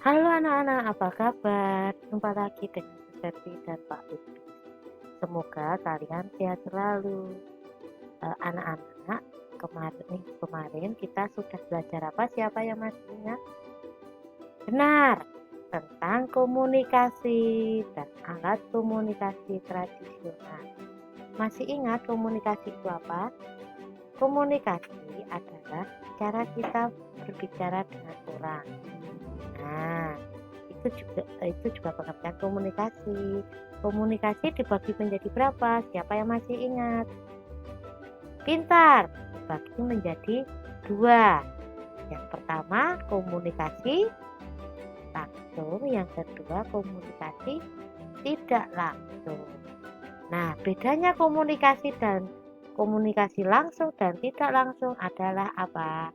Halo anak-anak, apa kabar? Jumpa lagi dengan Suserti dan Pak Lutfi. Semoga kalian sehat selalu. Anak-anak, kemarin kita sudah belajar apa? Siapa yang masih ingat? Benar, tentang komunikasi dan alat komunikasi tradisional. Masih ingat komunikasi itu apa? Komunikasi adalah cara kita berbicara dengan orang. Nah, itu juga pengertian komunikasi. Komunikasi dibagi menjadi berapa? Siapa yang masih ingat? Pintar, dibagi menjadi dua. Yang pertama komunikasi langsung, yang kedua komunikasi tidak langsung. Nah, bedanya komunikasi langsung dan tidak langsung adalah apa?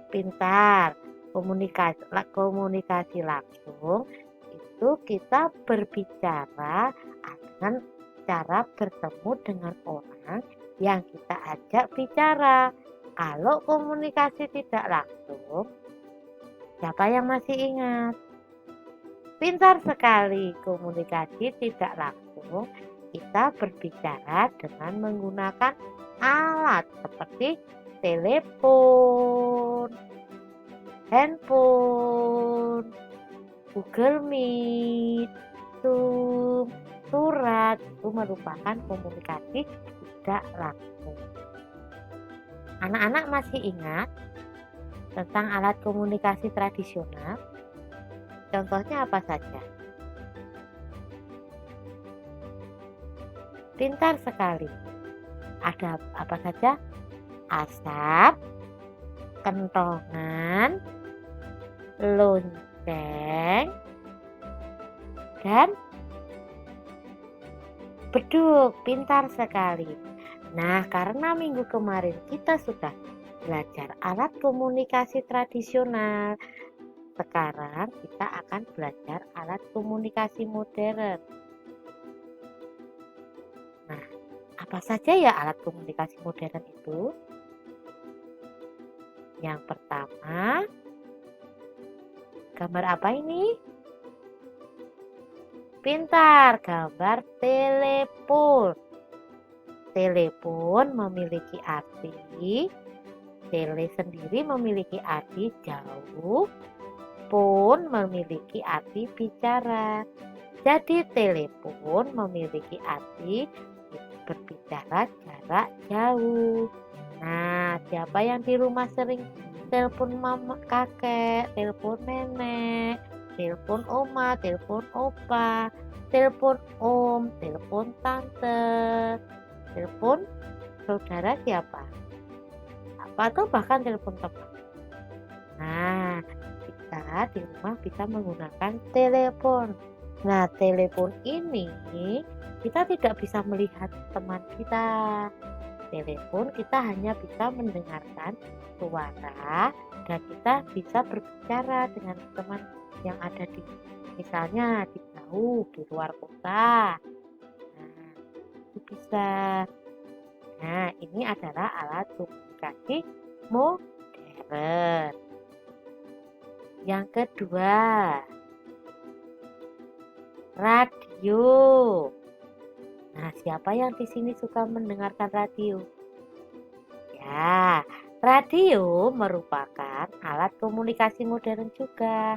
Pintar. Komunikasi langsung itu kita berbicara dengan cara bertemu dengan orang yang kita ajak bicara. Kalau komunikasi tidak langsung, siapa yang masih ingat? Pintar sekali. Komunikasi tidak langsung kita berbicara dengan menggunakan alat seperti telepon, handphone, Google Meet, Zoom, surat. Itu merupakan komunikasi tidak langsung. Anak-anak masih ingat tentang alat komunikasi tradisional? Contohnya apa saja? Pintar sekali. Ada apa saja? Asap, kentongan, lonceng, dan beduk. Pintar sekali. Nah, karena minggu kemarin kita sudah belajar alat komunikasi tradisional, sekarang kita akan belajar alat komunikasi modern. Nah, apa saja ya alat komunikasi modern itu? Yang pertama, gambar apa ini? Pintar, gambar telepon. Telepon memiliki arti, tele sendiri memiliki arti jauh, phone memiliki arti bicara. Jadi telepon memiliki arti berbicara jarak jauh. Nah, siapa yang di rumah sering telepon mama, kakek, telepon nenek, telepon oma, telepon opa, telepon om, telepon tante, telepon saudara siapa? Atau bahkan telepon teman. Nah, kita di rumah bisa menggunakan telepon. Nah, telepon ini kita tidak bisa melihat teman kita. Telepon kita hanya bisa mendengarkan suara dan kita bisa berbicara dengan teman yang ada di misalnya di jauh di luar kota. Nah, itu bisa. Nah, ini adalah alat komunikasi modern. Yang kedua, radio. Nah, siapa yang di sini suka mendengarkan radio? Ya, radio merupakan alat komunikasi modern juga.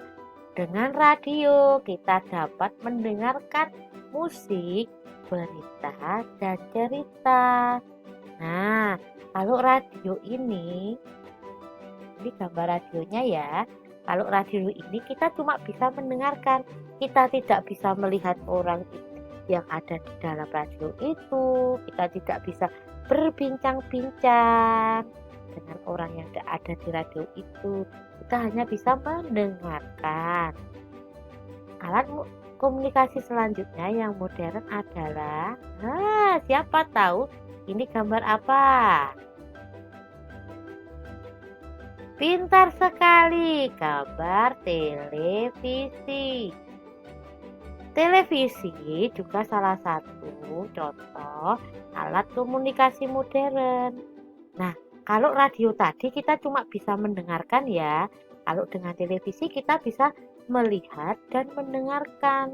Dengan radio, kita dapat mendengarkan musik, berita, dan cerita. Nah, kalau radio ini gambar radionya ya. Kalau radio ini kita cuma bisa mendengarkan, kita tidak bisa melihat orang yang ada di dalam radio itu, kita tidak bisa berbincang-bincang dengan orang yang ada di radio itu, kita hanya bisa mendengarkan. Alat komunikasi selanjutnya yang modern adalah, siapa tahu ini gambar apa? Pintar sekali, gambar televisi. Televisi juga salah satu contoh alat komunikasi modern. Nah, Kalau radio tadi kita cuma bisa mendengarkan ya. Kalau dengan televisi kita bisa melihat dan mendengarkan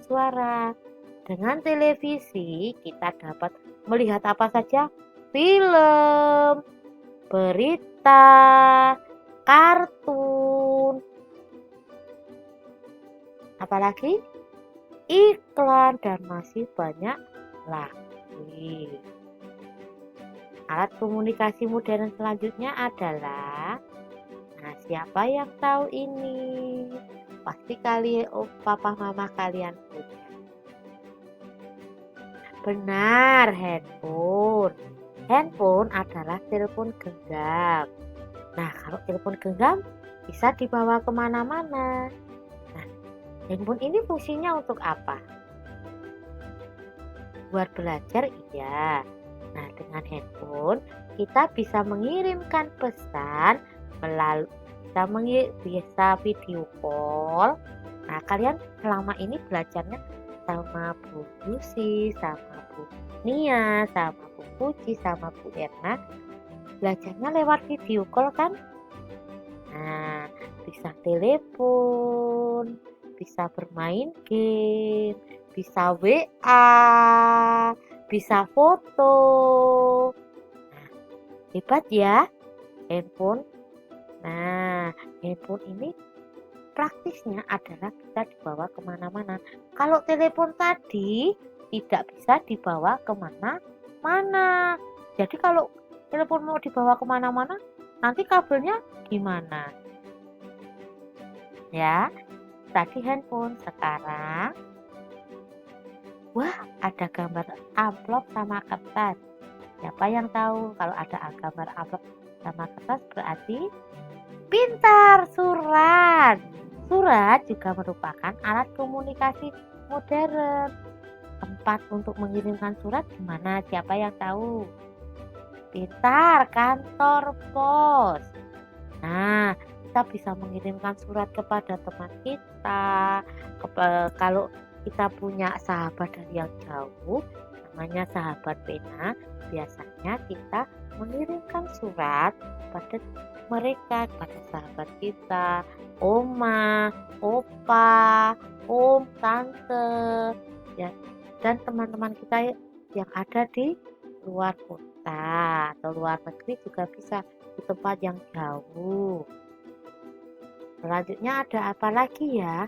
suara. Dengan televisi kita dapat melihat apa saja? Film, berita, kartun, apalagi iklan dan masih banyak lagi. Alat komunikasi modern selanjutnya adalah, nah siapa yang tahu ini? Pasti papa mama kalian punya. Benar, handphone. Handphone adalah telepon genggam. Nah, kalau telepon genggam bisa dibawa kemana-mana. Nah, handphone ini fungsinya untuk apa? Buat belajar, iya. Nah, dengan handphone kita bisa mengirimkan pesan melalui bisa video call. Nah, kalian selama ini belajarnya sama Bu Lucy, sama Bu Nia, sama Bu Puji, sama Bu Erna. Belajarnya lewat video call kan? Nah, bisa telepon, bisa bermain game, bisa WA, bisa foto. Nah, hebat ya handphone. Nah, handphone ini praktisnya adalah bisa dibawa kemana-mana. Kalau telepon tadi tidak bisa dibawa kemana-mana. Jadi kalau telepon mau dibawa kemana-mana, nanti kabelnya gimana? Ya, tadi handphone. Sekarang, wah, ada gambar amplop sama kertas. Siapa yang tahu kalau ada gambar amplop sama kertas berarti pintar, surat. Surat juga merupakan alat komunikasi modern. Tempat untuk mengirimkan surat gimana? Siapa yang tahu? Pintar, kantor pos. Nah, kita bisa mengirimkan surat kepada teman kita. Kalau kita punya sahabat dari yang jauh, namanya sahabat pena, biasanya kita mengirimkan surat pada mereka, pada sahabat kita, oma, opa, om, tante, ya, dan teman-teman kita yang ada di luar kota atau luar negeri juga bisa, di tempat yang jauh. Selanjutnya ada apa lagi ya?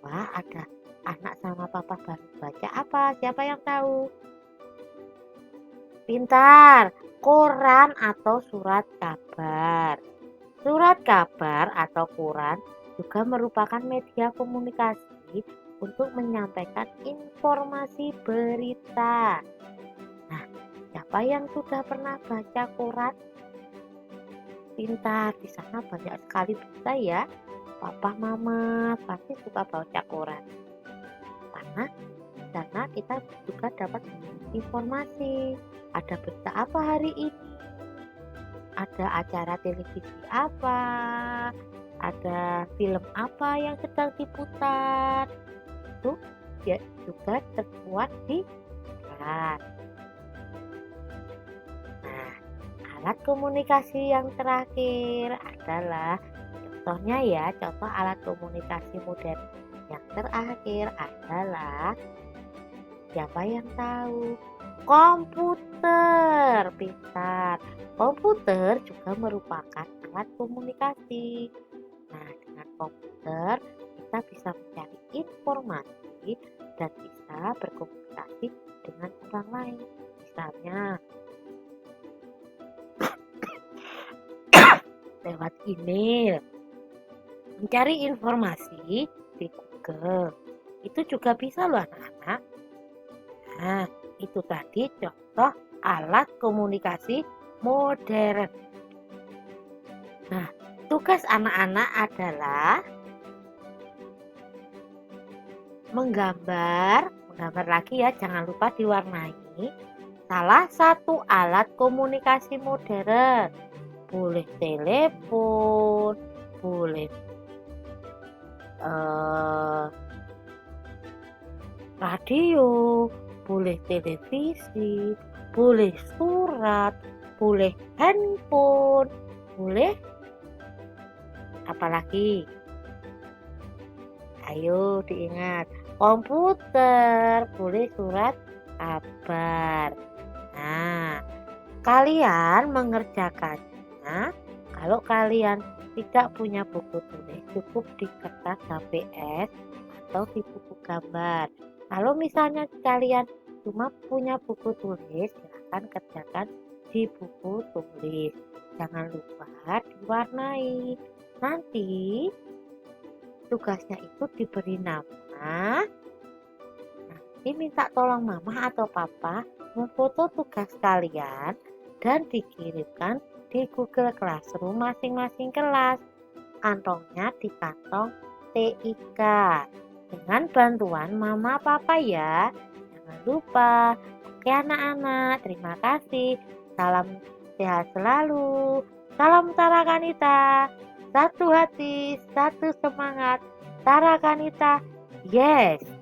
Wah, ada anak sama papa baru baca apa? Siapa yang tahu? Pintar, koran atau surat kabar. Surat kabar atau koran juga merupakan media komunikasi untuk menyampaikan informasi berita. Nah, siapa yang sudah pernah baca koran? Pintar, di sana banyak sekali berita ya. Papa, mama pasti suka baca koran. Karena di sana kita juga dapat informasi. Ada berita apa hari ini? Ada acara televisi apa? Ada film apa yang sedang diputar? Itu ya juga termuat di surat. Nah, alat komunikasi yang terakhir adalah, contohnya ya, contoh alat komunikasi modern yang terakhir adalah, siapa yang tahu? Komputer. Pintar. Komputer juga merupakan alat komunikasi. Nah, dengan komputer kita bisa mencari informasi dan bisa berkomunikasi dengan orang lain. Misalnya lewat email, mencari informasi di Google. Itu juga bisa loh anak-anak. Nah, itu tadi contoh alat komunikasi modern. Nah, tugas anak-anak adalah menggambar lagi ya, jangan lupa diwarnai salah satu alat komunikasi modern. Boleh telepon, boleh radio, boleh televisi, boleh surat, boleh handphone, boleh apalagi? Ayo diingat, komputer, boleh surat kabar. Nah, kalian mengerjakannya kalau kalian tidak punya buku tulis, cukup di kertas HVS atau di buku gambar. Kalau misalnya kalian cuma punya buku tulis, silahkan kerjakan di buku tulis. Jangan lupa diwarnai. Nanti tugasnya itu diberi nama. Nanti minta tolong mama atau papa memfoto tugas kalian dan dikirimkan di Google Classroom masing-masing kelas. Kantongnya di kantong TIK. Dengan bantuan mama papa ya. Jangan lupa. Oke anak-anak, terima kasih. Salam sehat selalu. Salam Tarakanita. Satu hati, satu semangat. Tarakanita, yes.